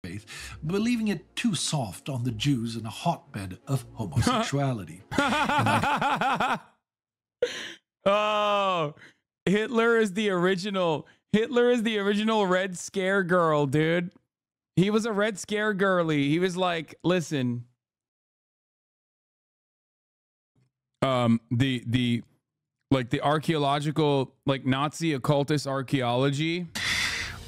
faith, believing it too soft on the Jews in a hotbed of homosexuality. Oh, Hitler is the original Red Scare girl, dude. He was a Red Scare girly. He was like, listen, the archaeological, like Nazi occultist archaeology.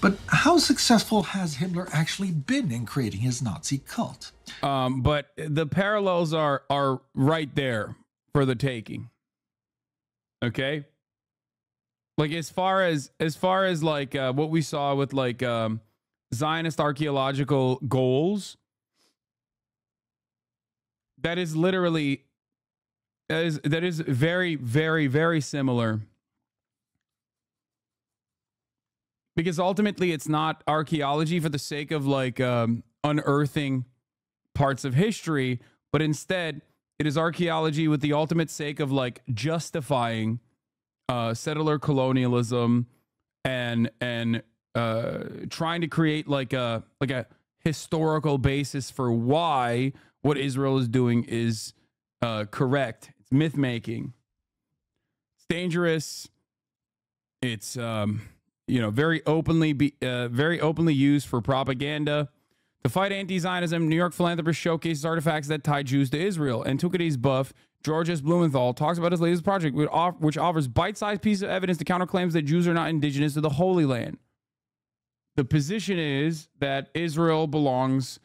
But how successful has Himmler actually been in creating his Nazi cult? But the parallels are right there for the taking. Okay? Like as far as like what we saw with like Zionist archaeological goals, that is literally that is very, very, very similar. Because ultimately it's not archaeology for the sake of like unearthing parts of history, but instead it is archaeology with the ultimate sake of like justifying settler colonialism and trying to create like a historical basis for why what Israel is doing is correct. It's myth making. It's dangerous. It's very openly used for propaganda. To fight anti-Zionism, New York philanthropist showcases artifacts that tie Jews to Israel. Antiquities buff George S. Blumenthal talks about his latest project, which offers bite-sized pieces of evidence to counter claims that Jews are not indigenous to the Holy Land. The position is that Israel belongs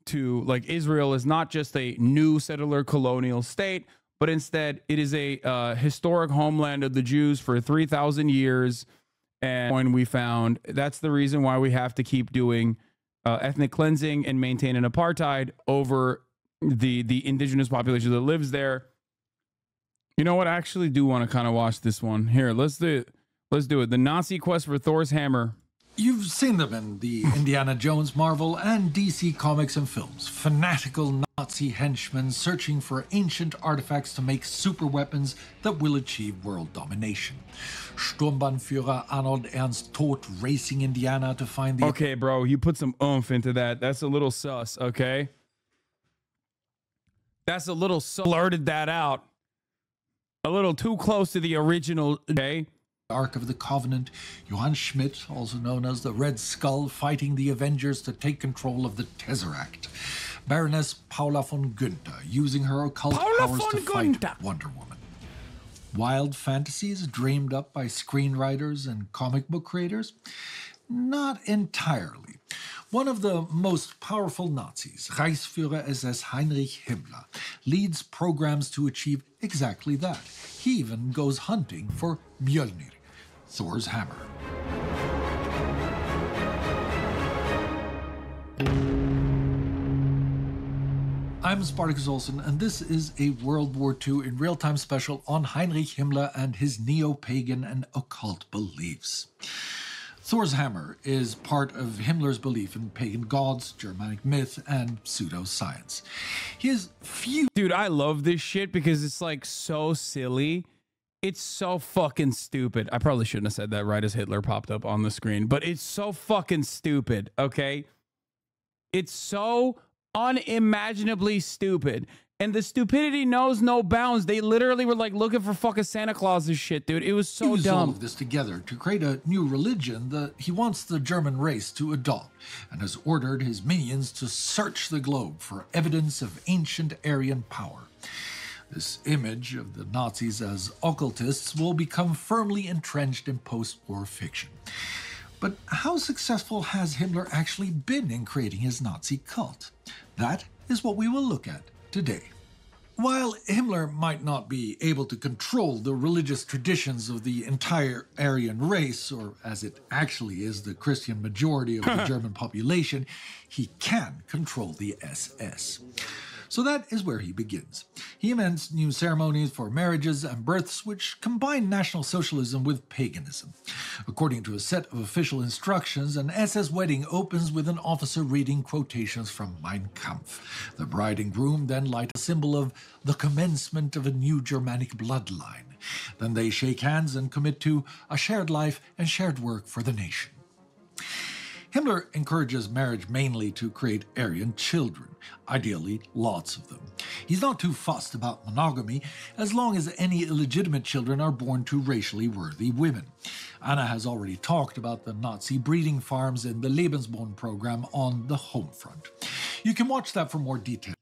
to, like, Israel is not just a new settler colonial state, but instead it is a historic homeland of the Jews for 3,000 years. And when we found that's the reason why we have to keep doing ethnic cleansing and maintain an apartheid over the indigenous population that lives there. You know what? I actually do want to kind of watch this one. Here, let's do it. Let's do it. The Nazi quest for Thor's hammer. You've seen them in the Indiana Jones, Marvel, and DC comics and films. Fanatical Nazi henchmen searching for ancient artifacts to make super weapons that will achieve world domination. Sturmbannführer Arnold Ernst Todt racing Indiana to find the... Okay, bro, you put some oomph into that. That's a little sus, okay? That's a little blurted that out. A little too close to the original, okay? Ark of the Covenant, Johann Schmidt, also known as the Red Skull, fighting the Avengers to take control of the Tesseract. Baroness Paula von Günther, using her occult powers to fight Wonder Woman. Wild fantasies dreamed up by screenwriters and comic book creators? Not entirely. One of the most powerful Nazis, Reichsführer SS Heinrich Himmler, leads programs to achieve exactly that. He even goes hunting for Mjolnir, Thor's hammer. I'm Spartacus Olsen, and this is a World War II in real-time special on Heinrich Himmler and his neo-pagan and occult beliefs. Thor's hammer is part of Himmler's belief in pagan gods, Germanic myth, and pseudoscience. His few... Dude, I love this shit because it's like so silly. It's so fucking stupid. I probably shouldn't have said that right as Hitler popped up on the screen, but it's so fucking stupid, okay? It's so unimaginably stupid. And the stupidity knows no bounds. They literally were like looking for fucking Santa Claus's shit, dude. It was so dumb. All of this together to create a new religion that he wants the German race to adopt, and has ordered his minions to search the globe for evidence of ancient Aryan power. This image of the Nazis as occultists will become firmly entrenched in post-war fiction. But how successful has Himmler actually been in creating his Nazi cult? That is what we will look at today. While Himmler might not be able to control the religious traditions of the entire Aryan race, or as it actually is, the Christian majority of the German population, he can control the SS. So that is where he begins. He invents new ceremonies for marriages and births which combine National Socialism with paganism. According to a set of official instructions, an SS wedding opens with an officer reading quotations from Mein Kampf. The bride and groom then light a symbol of the commencement of a new Germanic bloodline. Then they shake hands and commit to a shared life and shared work for the nation. Himmler encourages marriage mainly to create Aryan children, ideally lots of them. He's not too fussed about monogamy as long as any illegitimate children are born to racially worthy women. Anna has already talked about the Nazi breeding farms in the Lebensborn program on the home front. You can watch that for more detail.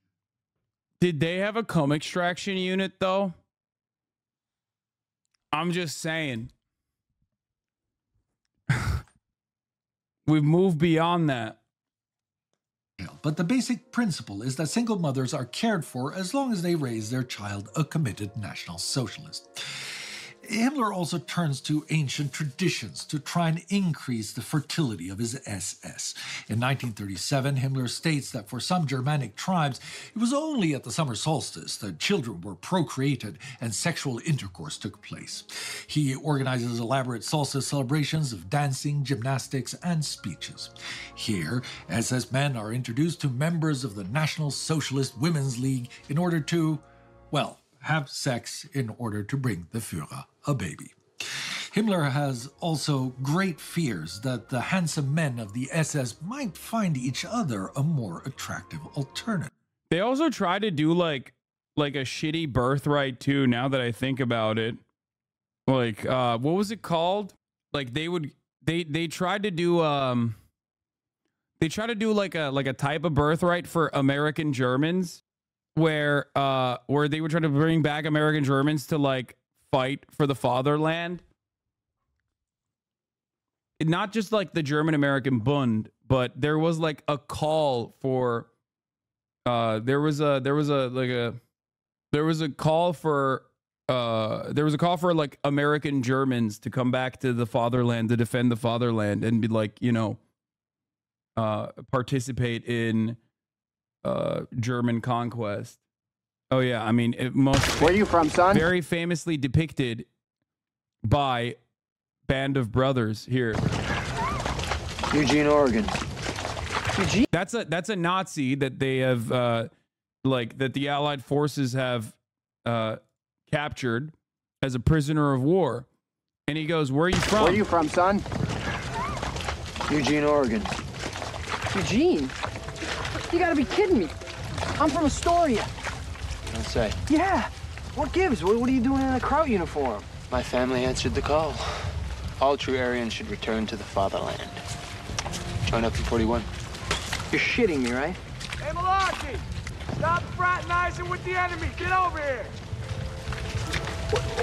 Did they have a comb extraction unit, though? I'm just saying. We've moved beyond that. But the basic principle is that single mothers are cared for as long as they raise their child a committed National Socialist. Himmler also turns to ancient traditions to try and increase the fertility of his SS. In 1937, Himmler states that for some Germanic tribes, it was only at the summer solstice that children were procreated and sexual intercourse took place. He organizes elaborate solstice celebrations of dancing, gymnastics, and speeches. Here, SS men are introduced to members of the National Socialist Women's League in order to, well, have sex in order to bring the Führer a baby. Himmler has also great fears that the handsome men of the SS might find each other a more attractive alternative. They also try to do like a shitty birthright too, now that I think about it. Like what was it called? Like they tried to do like a type of birthright for American Germans where they were trying to bring back American Germans to like fight for the fatherland. Not just like the German American Bund, but there was like a call for there was a call for like American Germans to come back to the fatherland to defend the fatherland and be like, you know, participate in German conquest. Oh yeah, I mean, where are you from, son? Very famously depicted by Band of Brothers here. Eugene, Oregon. Eugene. That's a Nazi that they have that the Allied forces have captured as a prisoner of war. And he goes, "Where are you from?" Where are you from, son? Eugene, Oregon. Eugene? You gotta be kidding me. I'm from Astoria. You don't say. Yeah. What gives? What are you doing in a Kraut uniform? My family answered the call. All true Aryans should return to the fatherland. Join up in 41. You're shitting me, right? Hey, Malachi! Stop fraternizing with the enemy! Get over here!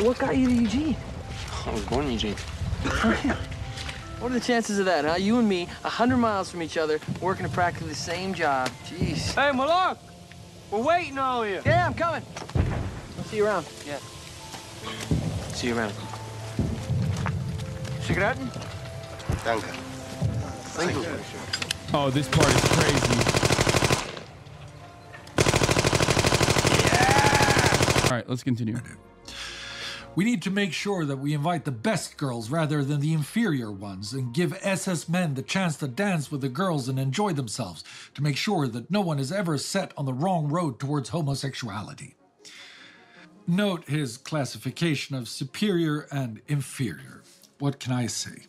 What got you to Eugene? I was born in Eugene. What are the chances of that, huh? You and me, 100 miles from each other, working at practically the same job. Jeez. Hey, Malak! We're waiting on you. Yeah, I'm coming. I'll see you around. Yeah. See you around. Zigaretten? Danke. Thank you. Oh, this part is crazy. Yeah! All right, let's continue. We need to make sure that we invite the best girls rather than the inferior ones and give SS men the chance to dance with the girls and enjoy themselves to make sure that no one is ever set on the wrong road towards homosexuality. Note his classification of superior and inferior. What can I say?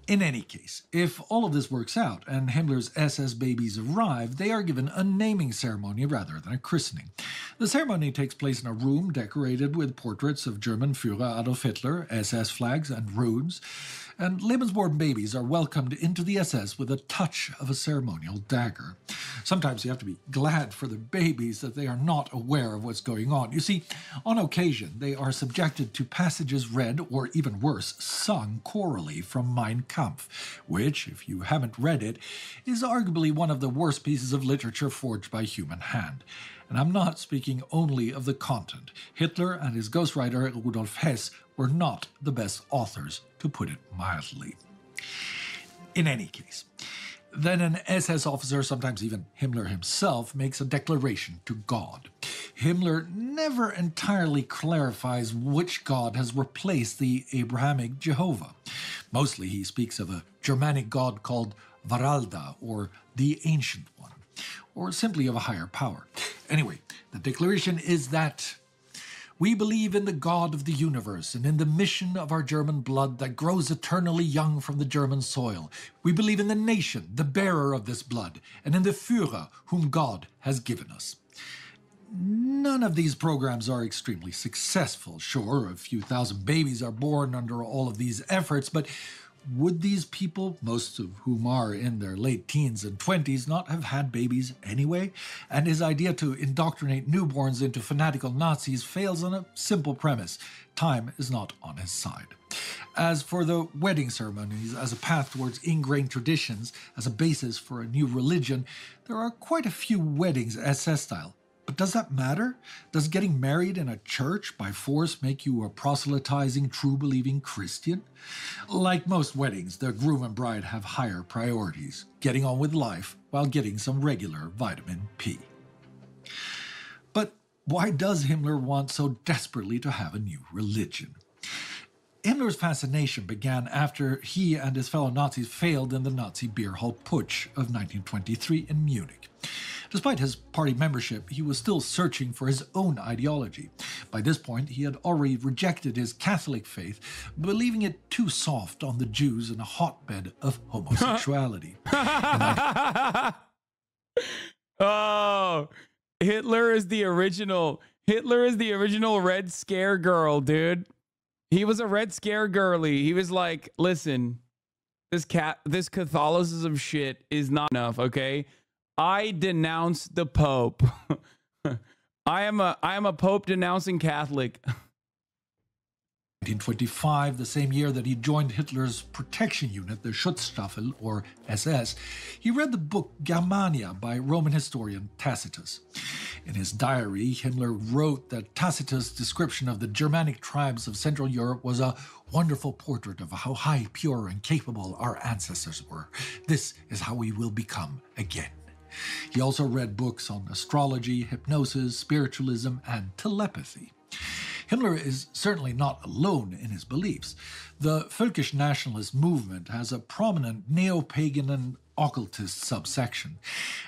In any case, if all of this works out and Himmler's SS babies arrive, they are given a naming ceremony rather than a christening. The ceremony takes place in a room decorated with portraits of German Führer Adolf Hitler, SS flags, and runes, and Lebensborn babies are welcomed into the SS with a touch of a ceremonial dagger. Sometimes you have to be glad for the babies that they are not aware of what's going on. You see, on occasion, they are subjected to passages read, or even worse, sung chorally from Mein Kampf, which, if you haven't read it, is arguably one of the worst pieces of literature forged by human hand. And I'm not speaking only of the content. Hitler and his ghostwriter Rudolf Hess were not the best authors, to put it mildly. In any case, then an SS officer, sometimes even Himmler himself, makes a declaration to God. Himmler never entirely clarifies which God has replaced the Abrahamic Jehovah. Mostly he speaks of a Germanic god called Varalda, or the Ancient One, or simply of a higher power. Anyway, the declaration is that We believe in the God of the universe and in the mission of our German blood that grows eternally young from the German soil. We believe in the nation, the bearer of this blood, and in the Führer whom God has given us. None of these programs are extremely successful. Sure, a few thousand babies are born under all of these efforts, but would these people, most of whom are in their late teens and 20s, not have had babies anyway? And his idea to indoctrinate newborns into fanatical Nazis fails on a simple premise. Time is not on his side. As for the wedding ceremonies as a path towards ingrained traditions, as a basis for a new religion, there are quite a few weddings SS style. But does that matter? Does getting married in a church by force make you a proselytizing, true-believing Christian? Like most weddings, the groom and bride have higher priorities, getting on with life while getting some regular vitamin P. But why does Himmler want so desperately to have a new religion? Himmler's fascination began after he and his fellow Nazis failed in the Nazi beer hall putsch of 1923 in Munich. Despite his party membership, he was still searching for his own ideology. By this point, he had already rejected his Catholic faith, believing it too soft on the Jews and a hotbed of homosexuality. Oh, Hitler is the original Red Scare girl, dude. He was a Red Scare girly. He was like, listen, this Catholicism shit is not enough, okay? I denounce the Pope. I am a Pope denouncing Catholic. 1925, the same year that he joined Hitler's protection unit, the Schutzstaffel, or SS, he read the book Germania by Roman historian Tacitus. In his diary, Himmler wrote that Tacitus' description of the Germanic tribes of Central Europe was a wonderful portrait of how high, pure, and capable our ancestors were. This is how we will become again. He also read books on astrology, hypnosis, spiritualism, and telepathy. Himmler is certainly not alone in his beliefs. The Völkisch nationalist movement has a prominent neo-pagan and occultist subsection.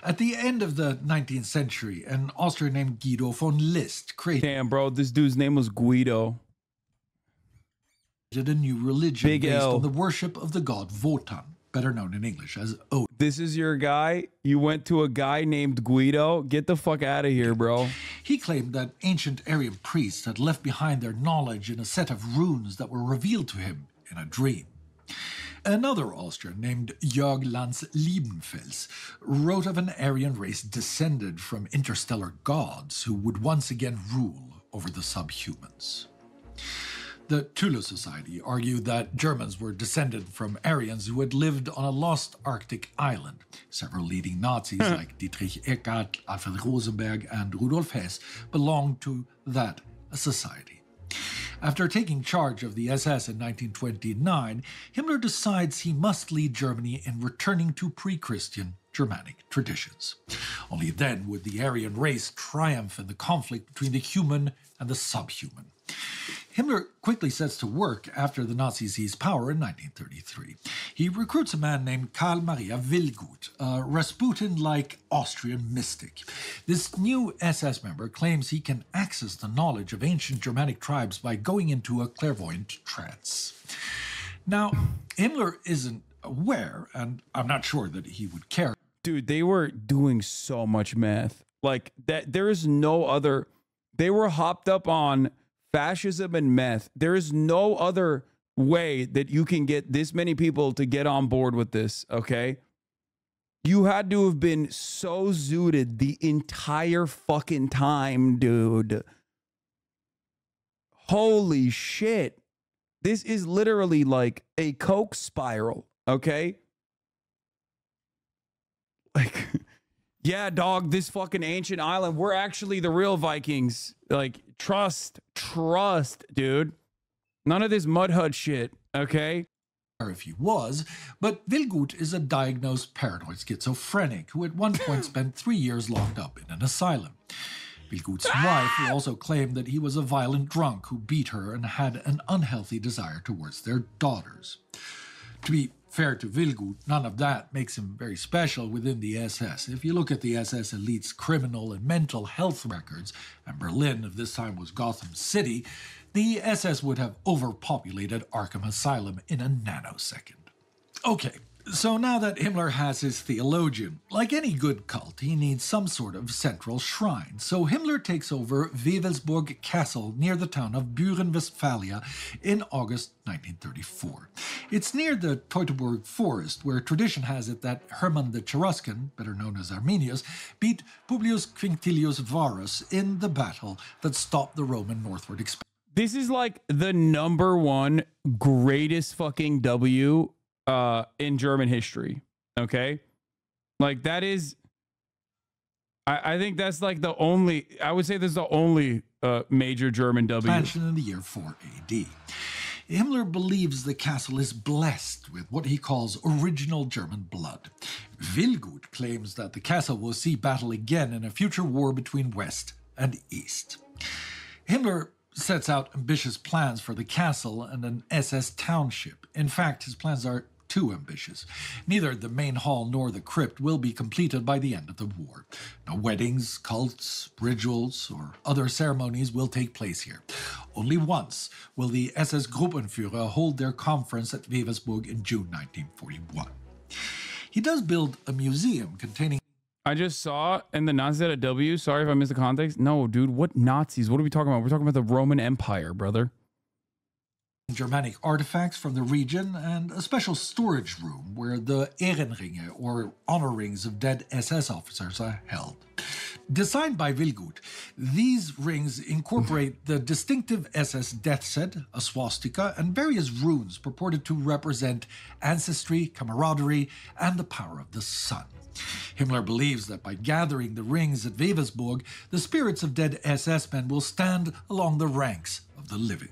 At the end of the 19th century, an Austrian named Guido von List created... Damn, bro, this dude's name was Guido. A new religion Big based L. on the worship of the god Wotan, better known in English as Odin. This is your guy? You went to a guy named Guido? Get the fuck out of here, bro. He claimed that ancient Aryan priests had left behind their knowledge in a set of runes that were revealed to him in a dream. Another Austrian named Jörg Lanz Liebenfels wrote of an Aryan race descended from interstellar gods who would once again rule over the subhumans. The Tulu Society argued that Germans were descended from Aryans who had lived on a lost Arctic island. Several leading Nazis like Dietrich Eckart, Alfred Rosenberg, and Rudolf Hess belonged to that society. After taking charge of the SS in 1929, Himmler decides he must lead Germany in returning to pre-Christian Germanic traditions. Only then would the Aryan race triumph in the conflict between the human and the subhuman. Himmler quickly sets to work after the Nazis seized power in 1933. He recruits a man named Karl Maria Willgut, a Rasputin-like Austrian mystic. This new SS member claims he can access the knowledge of ancient Germanic tribes by going into a clairvoyant trance. Now, Himmler isn't aware, and I'm not sure that he would care. Dude, they were doing so much meth. Like, that. There is no other... They were hopped up on fascism and meth. There is no other way that you can get this many people to get on board with this, okay? You had to have been so zooted the entire fucking time, dude. Holy shit. This is literally like a coke spiral, okay? Like, yeah, dog, this fucking ancient island, we're actually the real Vikings. Like, trust, dude. None of this mud hut shit, okay? If he was, but Willgut is a diagnosed paranoid schizophrenic who at one point spent 3 years locked up in an asylum. Willgut's wife also claimed that he was a violent drunk who beat her and had an unhealthy desire towards their daughters. To be Fair to Wilgut, none of that makes him very special within the SS. If you look at the SS elite's criminal and mental health records, and Berlin of this time was Gotham City, the SS would have overpopulated Arkham Asylum in a nanosecond. Okay, so now that Himmler has his theologian, like any good cult, he needs some sort of central shrine. So Himmler takes over Wewelsburg Castle near the town of Büren, Westphalia in August 1934. It's near the Teutoburg forest, where tradition has it that Hermann the Cheruscan, better known as Arminius, beat Publius Quinctilius Varus in the battle that stopped the Roman northward expansion. This is like the #1 greatest fucking W in German history. Okay, like that is, I think that's like the only, I would say this is the only major German W. Expansion in the year 4 AD. Himmler believes the castle is blessed with what he calls original German blood. Wilgut claims that the castle will see battle again in a future war between West and East. Himmler sets out ambitious plans for the castle and an SS township. In fact, his plans are too ambitious. Neither the main hall nor the crypt will be completed by the end of the war. No weddings, cults, rituals, or other ceremonies will take place here. Only once will the SS Gruppenführer hold their conference at Wewelsburg in June 1941. He does build a museum containing... I just saw in the Nazis at a W. Sorry if I missed the context. No, dude, what Nazis? What are we talking about? We're talking about the Roman Empire, brother. Germanic artifacts from the region and a special storage room where the Ehrenringe, or honor rings of dead SS officers, are held. Designed by Wilgut, these rings incorporate the distinctive SS death head, a swastika, and various runes purported to represent ancestry, camaraderie, and the power of the sun. Himmler believes that by gathering the rings at Wewelsburg, the spirits of dead SS men will stand along the ranks of the living.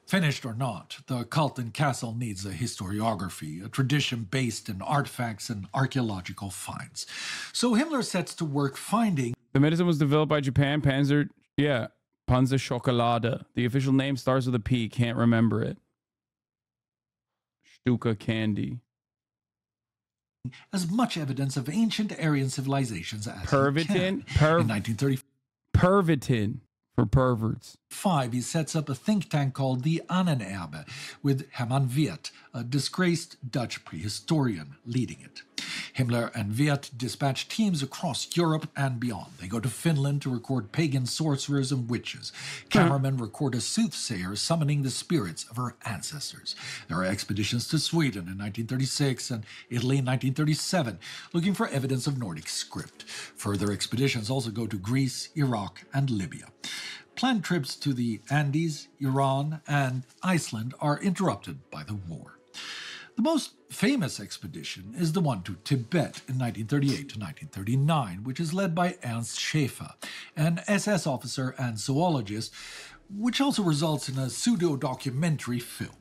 Finished or not, the cult and castle needs a historiography, a tradition based in artifacts and archaeological finds. So Himmler sets to work finding... The medicine was developed by Japan, Panzer Schokolade. The official name starts with a P, can't remember it. Stuka candy. As much evidence of ancient Aryan civilizations as Pervitin? he can. In 1930... Pervitin. For perverts. He sets up a think tank called the Ahnenerbe, with Hermann Wirth, a disgraced Dutch prehistorian, leading it. Himmler and Wirth dispatch teams across Europe and beyond. They go to Finland to record pagan sorcerers and witches. Cameramen record a soothsayer summoning the spirits of her ancestors. There are expeditions to Sweden in 1936 and Italy in 1937, looking for evidence of Nordic script. Further expeditions also go to Greece, Iraq, and Libya. Planned trips to the Andes, Iran, and Iceland are interrupted by the war. The most famous expedition is the one to Tibet in 1938 to 1939, which is led by Ernst Schäfer, an SS officer and zoologist, which also results in a pseudo-documentary film.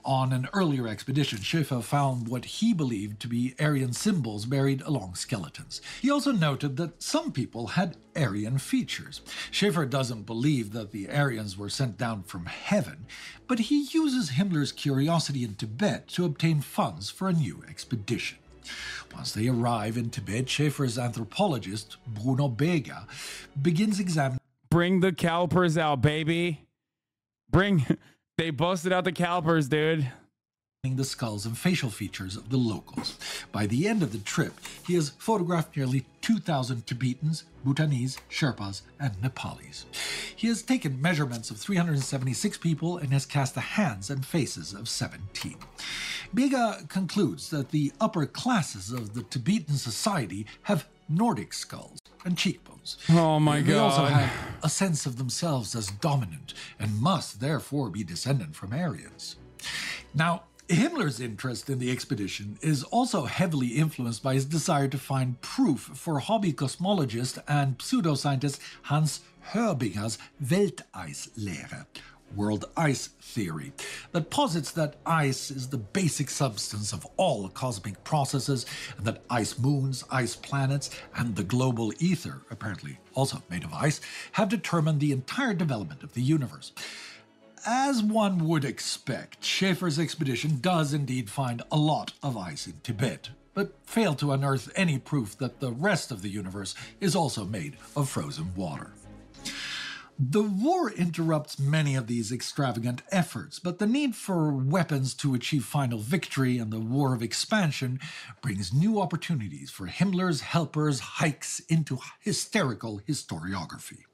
On an earlier expedition, Schäfer found what he believed to be Aryan symbols buried along skeletons. He also noted that some people had Aryan features. Schäfer doesn't believe that the Aryans were sent down from heaven, but he uses Himmler's curiosity in Tibet to obtain funds for a new expedition. Once they arrive in Tibet, Schäfer's anthropologist, Bruno Bega, begins examining... Bring the calipers out, baby. They busted out the calipers, dude. The skulls and facial features of the locals. By the end of the trip, he has photographed nearly 2,000 Tibetans, Bhutanese, Sherpas, and Nepalis. He has taken measurements of 376 people and has cast the hands and faces of 17. Bega concludes that the upper classes of the Tibetan society have Nordic skulls and cheekbones. Oh my They God. also have a sense of themselves as dominant and must therefore be descendant from Aryans. Now, Himmler's interest in the expedition is also heavily influenced by his desire to find proof for hobby cosmologist and pseudoscientist Hans Hörbinger's Welteislehre, world ice theory, that posits that ice is the basic substance of all cosmic processes, and that ice moons, ice planets, and the global ether, apparently also made of ice, have determined the entire development of the universe. As one would expect, Schaefer's expedition does indeed find a lot of ice in Tibet, but fail to unearth any proof that the rest of the universe is also made of frozen water. The war interrupts many of these extravagant efforts, but the need for weapons to achieve final victory and the war of expansion brings new opportunities for Himmler's helpers' hikes into hysterical historiography.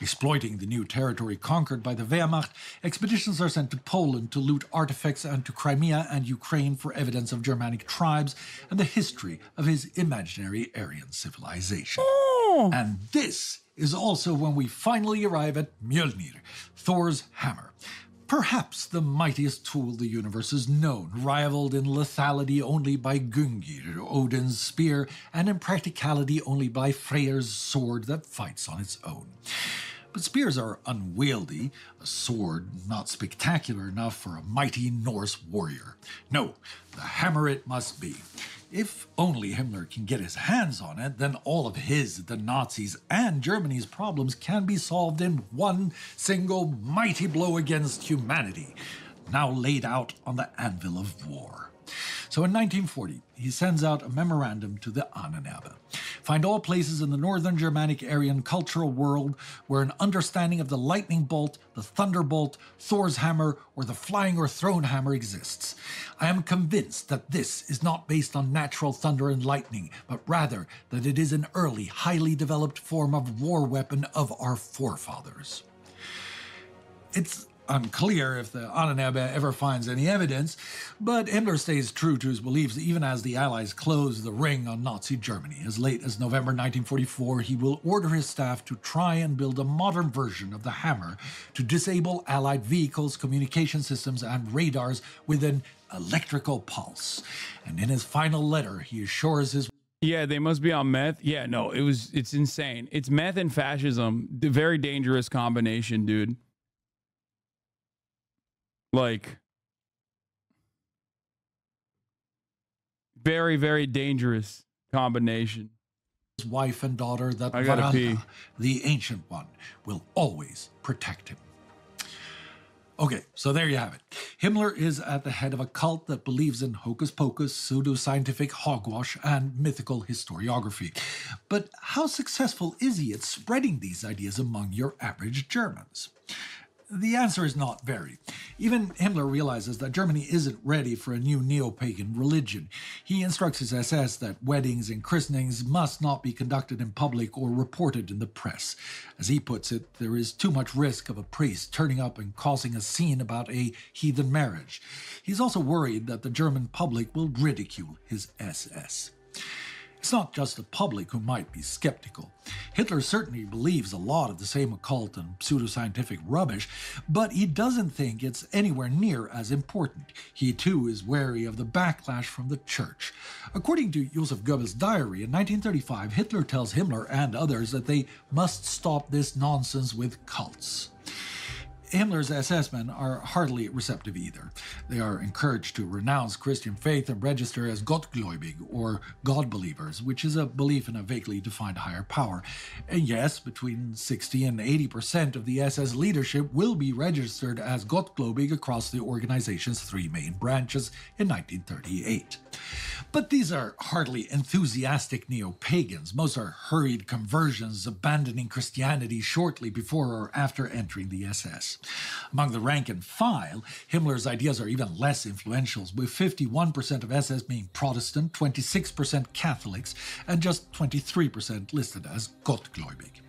Exploiting the new territory conquered by the Wehrmacht, expeditions are sent to Poland to loot artifacts and to Crimea and Ukraine for evidence of Germanic tribes and the history of his imaginary Aryan civilization. And this is also when we finally arrive at Mjolnir, Thor's hammer. Perhaps the mightiest tool the universe has known, rivaled in lethality only by Gungir, Odin's spear, and in practicality only by Freyr's sword that fights on its own. But spears are unwieldy, a sword not spectacular enough for a mighty Norse warrior. No, the hammer it must be. If only Himmler can get his hands on it, then all of his, the Nazis, and Germany's problems can be solved in one single mighty blow against humanity, now laid out on the anvil of war. So in 1940, he sends out a memorandum to the NOT HasanAbi. Find all places in the northern Germanic Aryan cultural world where an understanding of the lightning bolt, the thunderbolt, Thor's hammer, or the flying or thrown hammer exists. I am convinced that this is not based on natural thunder and lightning, but rather that it is an early, highly developed form of war weapon of our forefathers. It's unclear if the NOT HasanAbi ever finds any evidence, but Himmler stays true to his beliefs even as the Allies close the ring on Nazi Germany. As late as November 1944, he will order his staff to try and build a modern version of the hammer to disable Allied vehicles, communication systems, and radars with an electrical pulse. And in his final letter, he assures his... Yeah, they must be on meth. Yeah, no, it's insane. It's meth and fascism. The very dangerous combination, dude. Like, very, very dangerous combination. His wife and daughter, that I gotta pee. The Ancient One, will always protect him. Okay, so there you have it. Himmler is at the head of a cult that believes in hocus-pocus, pseudo-scientific hogwash, and mythical historiography. But how successful is he at spreading these ideas among your average Germans? The answer is not very. Even Himmler realizes that Germany isn't ready for a new neo-pagan religion. He instructs his SS that weddings and christenings must not be conducted in public or reported in the press. As he puts it, there is too much risk of a priest turning up and causing a scene about a heathen marriage. He's also worried that the German public will ridicule his SS. It's not just the public who might be skeptical. Hitler certainly believes a lot of the same occult and pseudoscientific rubbish, but he doesn't think it's anywhere near as important. He too is wary of the backlash from the church. According to Joseph Goebbels' diary, in 1935, Hitler tells Himmler and others that they must stop this nonsense with cults. Himmler's SS men are hardly receptive either. They are encouraged to renounce Christian faith and register as Gottgläubig, or God believers, which is a belief in a vaguely defined higher power. And yes, between 60 and 80% of the SS leadership will be registered as Gottgläubig across the organization's three main branches in 1938. But these are hardly enthusiastic neo-pagans. Most are hurried conversions, abandoning Christianity shortly before or after entering the SS. Among the rank and file, Himmler's ideas are even less influential, with 51% of SS being Protestant, 26% Catholics, and just 23% listed as Gottgläubig.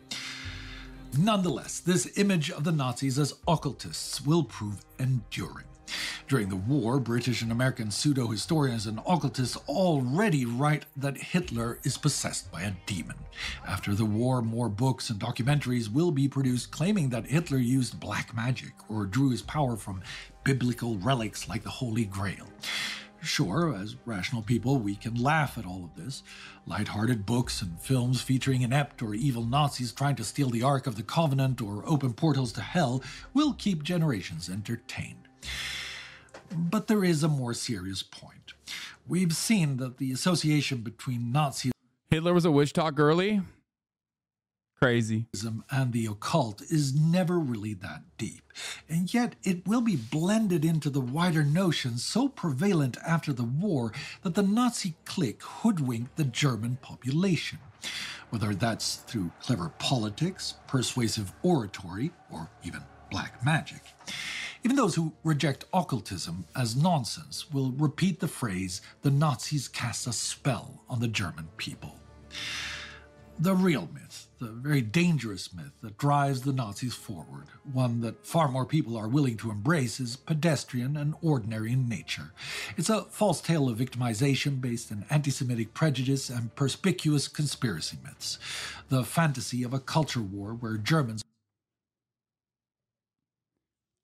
Nonetheless, this image of the Nazis as occultists will prove enduring. During the war, British and American pseudo-historians and occultists already write that Hitler is possessed by a demon. After the war, more books and documentaries will be produced claiming that Hitler used black magic or drew his power from biblical relics like the Holy Grail. Sure, as rational people, we can laugh at all of this. Light-hearted books and films featuring inept or evil Nazis trying to steal the Ark of the Covenant or open portals to hell will keep generations entertained. But there is a more serious point. We've seen that the association between Nazis... Hitler was a witch talk girly? Crazy. And the occult is never really that deep, and yet it will be blended into the wider notions so prevalent after the war that the Nazi clique hoodwinked the German population. Whether that's through clever politics, persuasive oratory, or even black magic. Even those who reject occultism as nonsense will repeat the phrase, the Nazis cast a spell on the German people. The real myth, the very dangerous myth that drives the Nazis forward, one that far more people are willing to embrace, is pedestrian and ordinary in nature. It's a false tale of victimization based in anti-Semitic prejudice and perspicuous conspiracy myths. The fantasy of a culture war where Germans...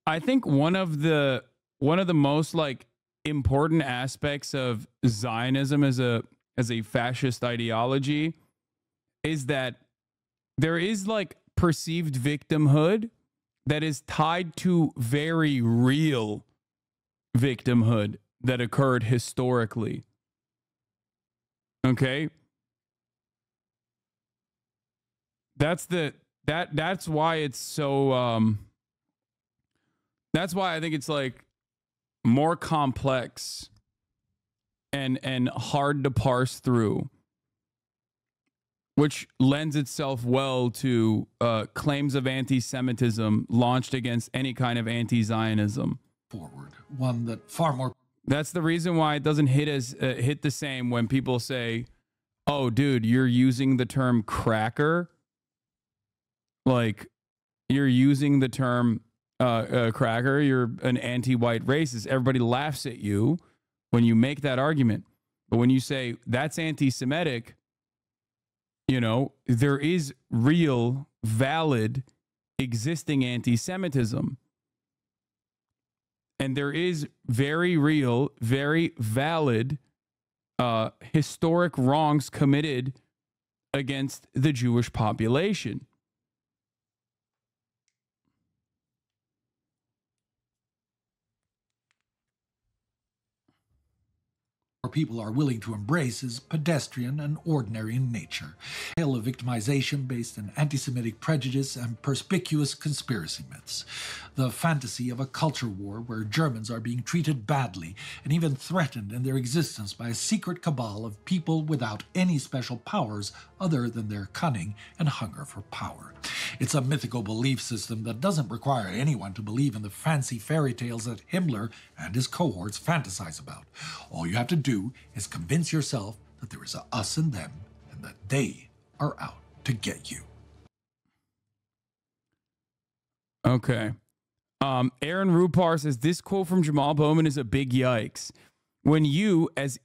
I think one of the most like important aspects of Zionism as a fascist ideology is that there is like perceived victimhood that is tied to very real victimhood that occurred historically. Okay? That's why it's so that's why I think it's like more complex and hard to parse through, which lends itself well to claims of anti-Semitism launched against any kind of anti-Zionism. Forward, one that far more... That's the reason why it doesn't hit the same when people say, oh, dude, you're using the term cracker. Like, you're using the term cracker, you're an anti-white racist. Everybody laughs at you when you make that argument. But when you say that's anti-Semitic, you know, there is real, valid, existing anti-Semitism. And there is very real, very valid historic wrongs committed against the Jewish population. People are willing to embrace is pedestrian and ordinary in nature. A tale of victimization based in anti-Semitic prejudice and perspicuous conspiracy myths. The fantasy of a culture war where Germans are being treated badly and even threatened in their existence by a secret cabal of people without any special powers other than their cunning and hunger for power. It's a mythical belief system that doesn't require anyone to believe in the fancy fairy tales that Himmler and his cohorts fantasize about. All you have to do is convince yourself that there is a us and them and that they are out to get you. Okay. Aaron Rupar says, this quote from Jamal Bowman is a big yikes. When you, as